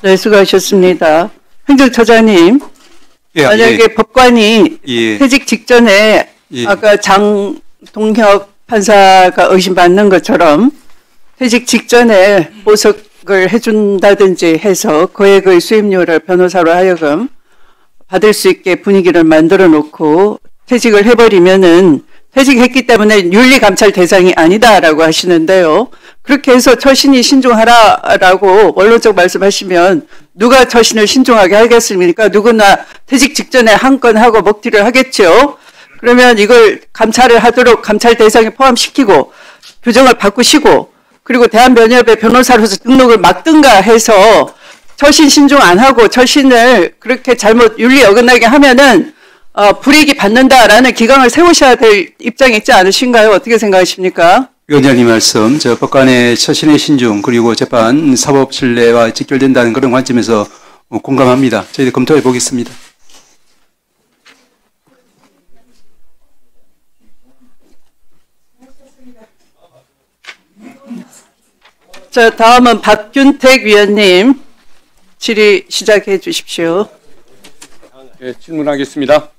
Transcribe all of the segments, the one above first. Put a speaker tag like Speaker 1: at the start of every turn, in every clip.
Speaker 1: 네, 수고하셨습니다. 행정처장님,
Speaker 2: 예,
Speaker 1: 만약에 법관이
Speaker 2: 예.
Speaker 1: 퇴직 직전에
Speaker 2: 예.
Speaker 1: 아까 장동혁 판사가 의심받는 것처럼 퇴직 직전에 보석을 해준다든지 해서 거액의 수임료를 변호사로 하여금 받을 수 있게 분위기를 만들어 놓고 퇴직을 해버리면은 퇴직했기 때문에 윤리감찰 대상이 아니다라고 하시는데요. 그렇게 해서 처신이 신중하라라고 원론적 말씀하시면 누가 처신을 신중하게 하겠습니까? 누구나 퇴직 직전에 한 건 하고 먹튀를 하겠죠. 그러면 이걸 감찰을 하도록 감찰 대상에 포함시키고 규정을 바꾸시고 그리고 대한변협의 변호사로서 등록을 막든가 해서 처신 신중 안 하고 처신을 그렇게 잘못 윤리 어긋나게 하면은 불이익이 받는다라는 기강을 세우셔야 될 입장이 있지 않으신가요? 어떻게 생각하십니까?
Speaker 2: 위원장님 말씀, 저 법관의 처신의 신중 그리고 재판 사법 신뢰와 직결된다는 그런 관점에서 공감합니다. 저희들 검토해 보겠습니다.
Speaker 1: 자, 다음은 박균택 위원님 질의 시작해 주십시오.
Speaker 3: 네, 질문하겠습니다.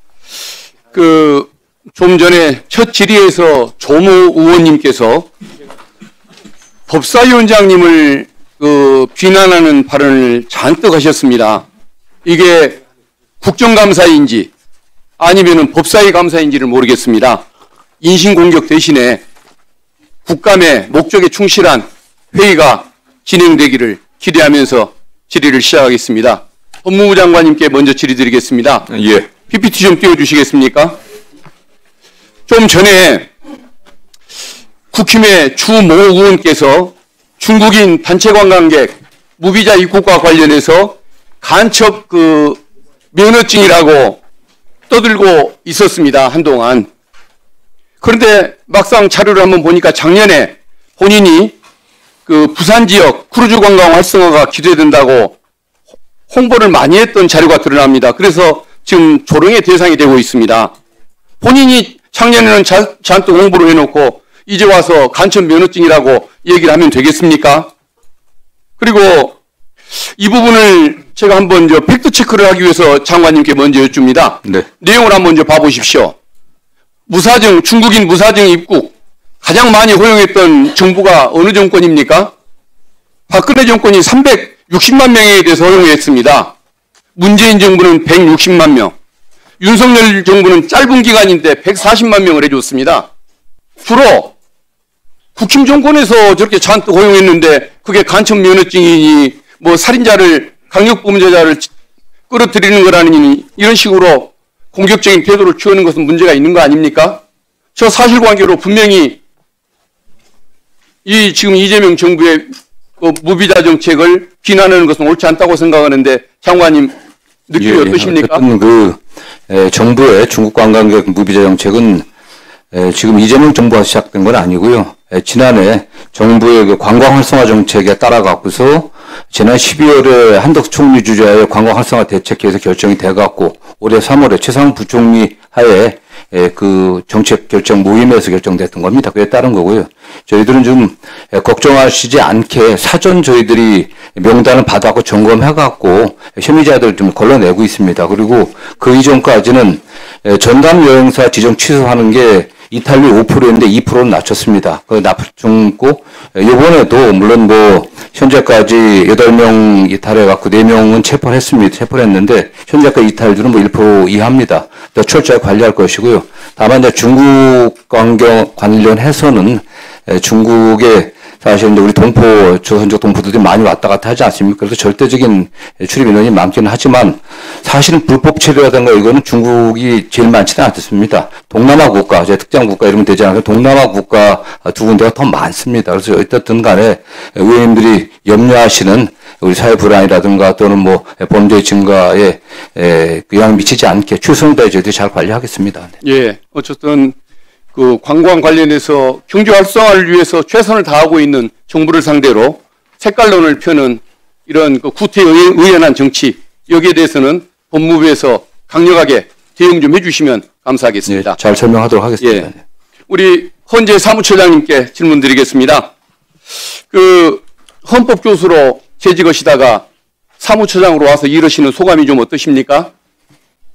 Speaker 3: 좀 전에 첫 질의에서 조모 의원님께서 법사위원장님을 비난하는 발언을 잔뜩 하셨습니다. 이게 국정감사인지 아니면은 법사위 감사인지를 모르겠습니다. 인신공격 대신에 국감의 목적에 충실한 회의가 진행되기를 기대하면서 질의를 시작하겠습니다. 법무부 장관님께 먼저 질의드리겠습니다.
Speaker 4: 예.
Speaker 3: PPT 좀 띄워주시겠습니까? 좀 전에 국힘의 주모 의원께서 중국인 단체 관광객 무비자 입국과 관련해서 간첩 면허증이라고 떠들고 있었습니다. 한동안. 그런데 막상 자료를 한번 보니까 작년에 본인이 부산 지역 크루즈 관광 활성화가 기대된다고 홍보를 많이 했던 자료가 드러납니다. 그래서 지금 조롱의 대상이 되고 있습니다. 본인이 작년에는 잔뜩 홍보를 해놓고 이제 와서 간첩 면허증이라고 얘기를 하면 되겠습니까? 그리고 이 부분을 제가 한번 팩트 체크를 하기 위해서 장관님께 먼저 여쭙니다.
Speaker 4: 네.
Speaker 3: 내용을 한번 봐보십시오. 무사증, 중국인 무사증 입국 가장 많이 허용했던 정부가 어느 정권입니까? 박근혜 정권이 360만 명에 대해서 허용했습니다. 문재인 정부는 160만 명, 윤석열 정부는 짧은 기간인데 140만 명을 해줬습니다. 주로 국힘 정권에서 저렇게 잔뜩 허용했는데 그게 간첩 면허증이니 뭐 살인자를 강력범죄자를 끌어들이는 거라니 이런 식으로 공격적인 태도를 취하는 것은 문제가 있는 거 아닙니까? 저 사실관계로 분명히 지금 이재명 정부의 무비자 정책을 비난하는 것은 옳지 않다고 생각하는데 장관님 느낌이 어떠십니까?
Speaker 4: 어쨌든 정부의 중국 관광객 무비자 정책은 지금 이재명 정부가 시작된 건 아니고요. 지난해 정부의 관광 활성화 정책에 따라갖고서 지난 12월에 한덕수 총리 주재하에 관광 활성화 대책회에서 결정이 돼갖고 올해 3월에 최상훈 부총리 하에 정책 결정 모임에서 결정됐던 겁니다. 그에 따른 거고요. 저희들은 좀 걱정하시지 않게 사전 저희들이 명단을 받아갖고 점검해갖고 혐의자들 좀 걸러내고 있습니다. 그리고 그 이전까지는 전담 여행사 지정 취소하는 게 이탈률 5%였는데 2%는 낮췄습니다. 나쁠 중고 이번에도 물론 현재까지 8명 이탈해갖고 4명은 체포를 했습니다. 체포를 했는데 현재까지 이탈률은 1% 이하입니다. 더 철저히 관리할 것이고요. 다만 이제 중국 관련해서는 중국의 사실 우리 조선족 동포들이 많이 왔다 갔다 하지 않습니까? 그래서 절대적인 출입 인원이 많기는 하지만 사실은 불법 체류라든가 이거는 중국이 제일 많지는 않습니다. 동남아 국가, 특정 국가 이러면 되지 않아요. 동남아 국가 두 군데가 더 많습니다. 그래서 어쨌든 간에 의원님들이 염려하시는 우리 사회 불안이라든가 또는 범죄 증가에 영향 미치지 않게 최선을 다해 저희들이 잘 관리하겠습니다.
Speaker 3: 예, 어쨌든 관광 관련해서 경제 활성화를 위해서 최선을 다하고 있는 정부를 상대로 색깔론을 펴는 이런 구태의연한 정치, 여기에 대해서는 법무부에서 강력하게 대응 좀 해주시면 감사하겠습니다.
Speaker 4: 예, 잘 설명하도록 하겠습니다.
Speaker 3: 예. 우리 헌재 사무처장님께 질문드리겠습니다. 헌법교수로 재직하시다가 사무처장으로 와서 이러시는 소감이 좀 어떠십니까?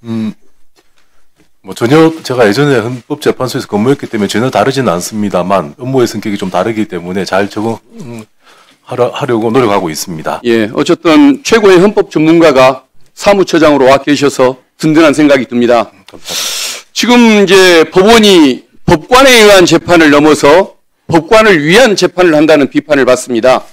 Speaker 5: 뭐 전혀 제가 예전에 헌법재판소에서 근무했기 때문에 전혀 다르지는 않습니다만 업무의 성격이 좀 다르기 때문에 잘 적응하려고 노력하고 있습니다.
Speaker 3: 예, 어쨌든 최고의 헌법 전문가가 사무처장으로 와 계셔서 든든한 생각이 듭니다. 지금 이제 법원이 법관에 의한 재판을 넘어서 법관을 위한 재판을 한다는 비판을 받습니다.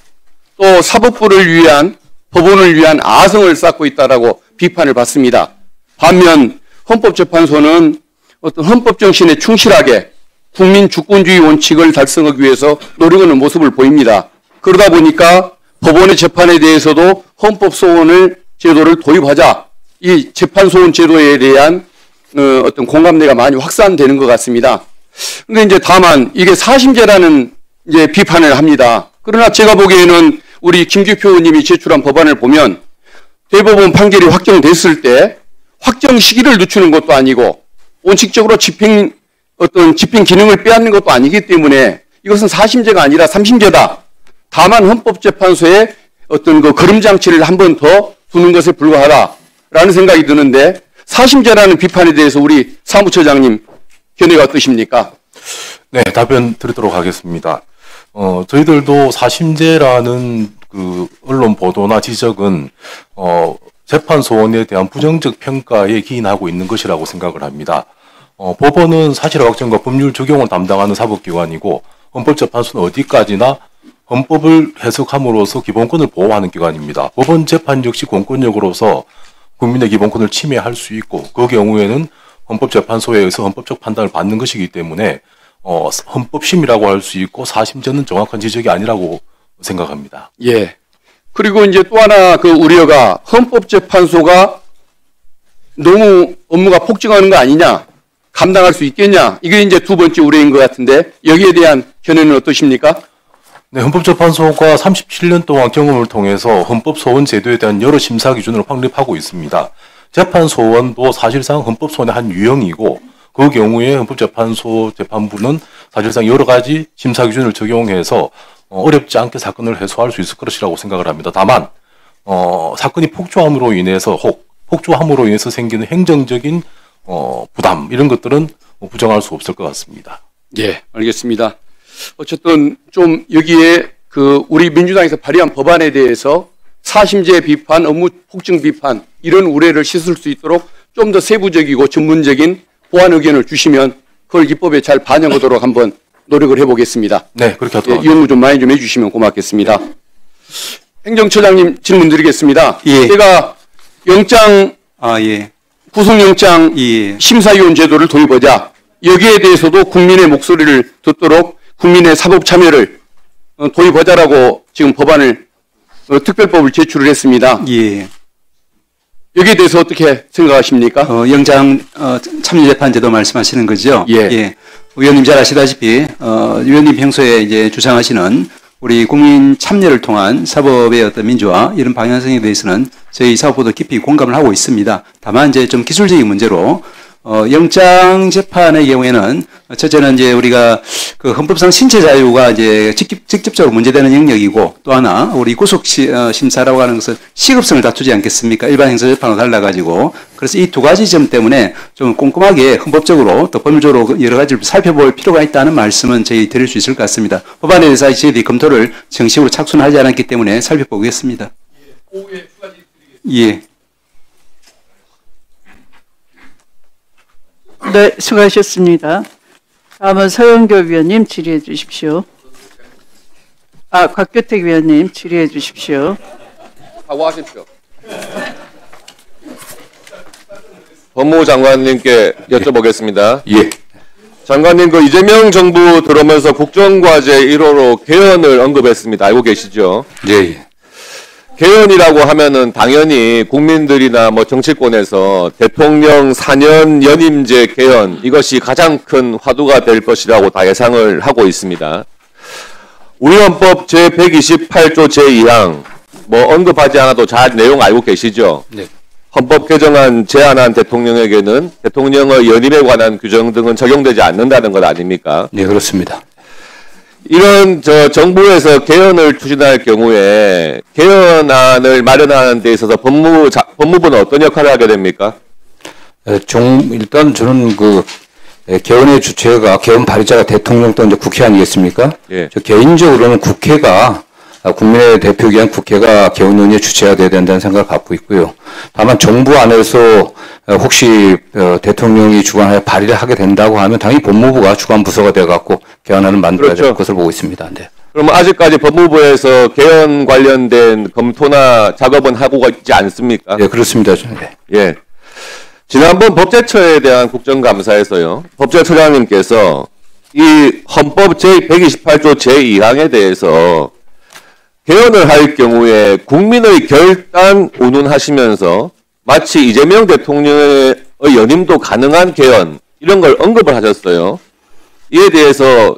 Speaker 3: 또 사법부를 위한 법원을 위한 아성을 쌓고 있다라고 비판을 받습니다. 반면 헌법재판소는 어떤 헌법 정신에 충실하게 국민 주권주의 원칙을 달성하기 위해서 노력하는 모습을 보입니다. 그러다 보니까 법원의 재판에 대해서도 헌법소원 제도를 도입하자 이 재판소원 제도에 대한 어떤 공감대가 많이 확산되는 것 같습니다. 근데 이제 다만 이게 사심제라는 이제 비판을 합니다. 그러나 제가 보기에는 우리 김규표 의원님이 제출한 법안을 보면 대법원 판결이 확정됐을 때 확정 시기를 늦추는 것도 아니고 원칙적으로 집행 기능을 빼앗는 것도 아니기 때문에 이것은 사심제가 아니라 삼심제다. 다만 헌법재판소에 어떤 그 거름장치를 한 번 더 두는 것에 불과하다라는 생각이 드는데 사심제라는 비판에 대해서 우리 사무처장님 견해가 어떠십니까?
Speaker 5: 네, 답변 드리도록 하겠습니다. 저희들도 사심제라는 그 언론 보도나 지적은 재판소원에 대한 부정적 평가에 기인하고 있는 것이라고 생각을 합니다. 법원은 사실의 확정과 법률 적용을 담당하는 사법기관이고 헌법재판소는 어디까지나 헌법을 해석함으로써 기본권을 보호하는 기관입니다. 법원 재판 역시 공권력으로서 국민의 기본권을 침해할 수 있고 그 경우에는 헌법재판소에 의해서 헌법적 판단을 받는 것이기 때문에 헌법심이라고 할 수 있고 사심제는 정확한 지적이 아니라고 생각합니다.
Speaker 3: 예. 그리고 이제 또 하나 그 우려가 헌법재판소가 너무 업무가 폭증하는 거 아니냐, 감당할 수 있겠냐, 이게 이제 두 번째 우려인 것 같은데 여기에 대한 견해는 어떠십니까?
Speaker 5: 네, 헌법재판소가 37년 동안 경험을 통해서 헌법소원 제도에 대한 여러 심사 기준을 확립하고 있습니다. 재판소원도 사실상 헌법소원의 한 유형이고 그 경우에 헌법재판소 재판부는 사실상 여러 가지 심사 기준을 적용해서 어렵지 않게 사건을 해소할 수 있을 것이라고 생각을 합니다. 다만 사건이 폭주함으로 인해서 생기는 행정적인 부담 이런 것들은 부정할 수 없을 것 같습니다.
Speaker 3: 예, 알겠습니다. 어쨌든 좀 여기에 그 우리 민주당에서 발의한 법안에 대해서 사심제 비판, 업무 폭증 비판 이런 우려를 씻을 수 있도록 좀 더 세부적이고 전문적인 보완 의견을 주시면 그걸 입법에 잘 반영하도록 한번 노력을 해보겠습니다.
Speaker 5: 네, 그렇게 하도록
Speaker 3: 예, 연구 좀 많이 좀 해주시면 고맙겠습니다. 행정처장님 질문 드리겠습니다.
Speaker 2: 예.
Speaker 3: 제가 구속영장 심사위원 제도를 도입하자 여기에 대해서도 국민의 목소리를 듣도록 국민의 사법 참여를 도입하자라고 지금 법안을 특별법을 제출을 했습니다.
Speaker 2: 예.
Speaker 3: 여기에 대해서 어떻게 생각하십니까?
Speaker 2: 영장 참여재판제도 말씀하시는 거죠?
Speaker 3: 예.
Speaker 2: 의원님 잘 아시다시피 의원님 평소에 이제 주장하시는 우리 국민 참여를 통한 사법의 어떤 민주화 이런 방향성에 대해서는 저희 사법부도 깊이 공감을 하고 있습니다. 다만 이제 좀 기술적인 문제로 영장 재판의 경우에는 첫째는 이제 우리가 그 헌법상 신체 자유가 이제 직접적으로 문제되는 영역이고 또 하나 우리 구속 심사라고 하는 것은 시급성을 다투지 않겠습니까? 일반 행사 재판과 달라가지고 그래서 이 두 가지 점 때문에 좀 꼼꼼하게 헌법적으로 또 법률적으로 여러 가지를 살펴볼 필요가 있다는 말씀은 저희 드릴 수 있을 것 같습니다. 법안에 대해서 저희들이 검토를 정식으로 착수하지 않았기 때문에 살펴보겠습니다. 예.
Speaker 1: 네, 수고하셨습니다. 다음은 서영교 위원님 질의해 주십시오. 곽규택 위원님 질의해 주십시오.
Speaker 6: 하고하십시오. 법무부 장관님께 여쭤보겠습니다.
Speaker 3: 예.
Speaker 6: 장관님, 그 이재명 정부 들어오면서 국정과제 1호로 개헌을 언급했습니다. 알고 계시죠?
Speaker 3: 예.
Speaker 6: 개헌이라고 하면은 당연히 국민들이나 뭐 정치권에서 대통령 4년 연임제 개헌 이것이 가장 큰 화두가 될 것이라고 다 예상을 하고 있습니다. 우리 헌법 제128조 제2항 뭐 언급하지 않아도 잘 내용 알고 계시죠?
Speaker 3: 네.
Speaker 6: 헌법 개정안 제안한 대통령에게는 대통령의 연임에 관한 규정 등은 적용되지 않는다는 것 아닙니까?
Speaker 3: 네, 그렇습니다.
Speaker 6: 이런 정부에서 개헌을 추진할 경우에 개헌안을 마련하는 데 있어서 법무부는 어떤 역할을 하게 됩니까?
Speaker 4: 일단 저는 개헌의 주체가 개헌 발의자가 대통령 또 이제 국회 아니겠습니까?
Speaker 6: 예.
Speaker 4: 저 개인적으로는 국회가 국민의 대표기관 국회가 개헌 논의의 주체가 돼야 된다는 생각을 갖고 있고요. 다만 정부 안에서 혹시 대통령이 주관하여 발의를 하게 된다고 하면 당연히 법무부가 주관 부서가 되어갖고 개헌안을 만들어야 될 것을 보고 있습니다. 네.
Speaker 6: 그러면 아직까지 법무부에서 개헌 관련된 검토나 작업은 하고 있지 않습니까?
Speaker 4: 예, 그렇습니다. 네.
Speaker 6: 예. 지난번 법제처에 대한 국정감사에서요, 법제처장님께서 이 헌법 제128조 제2항에 대해서 개헌을 할 경우에 국민의 결단 운운하시면서 마치 이재명 대통령의 연임도 가능한 개헌 이런 걸 언급을 하셨어요. 이에 대해서